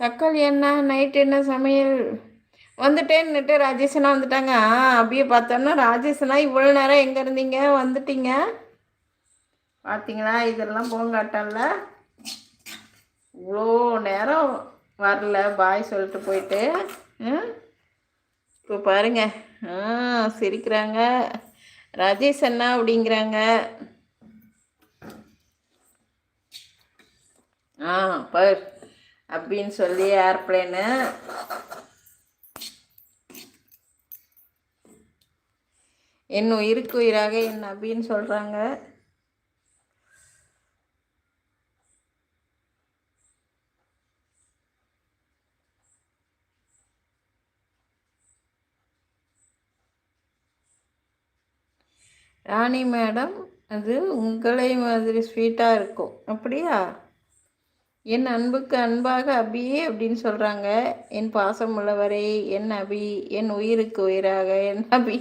தக்காளி என்ன நைட்டு என்ன சமையல்? வந்துட்டேன்னுட்டு ராஜேஷனா வந்துட்டாங்க. அப்படியே பார்த்தோன்னா ராஜேஷனா இவ்வளோ நேரம் எங்கே இருந்தீங்க வந்துட்டீங்க? பார்த்தீங்களா இதெல்லாம் போங்காட்டம்ல. இவ்வளோ நேரம் வரல பாய் சொல்லிட்டு போயிட்டு. இப்போ பாருங்க சிரிக்கிறாங்க. ராஜேஷ் அண்ணா அப்படிங்கிறாங்க. பர் அப்படின்னு சொல்லி ஏர்பிளேனு என் உயிருக்கு உயிராக என் அப்படின்னு சொல்கிறாங்க. ராணி மேடம் அது உங்களை மாதிரி ஸ்வீட்டாக இருக்கும் அப்படியா? என் அன்புக்கு அன்பாக அபி அப்படின்னு சொல்கிறாங்க. என் பாசம் உள்ளவரே என் அபி, என் உயிருக்கு உயிராக என் அபி.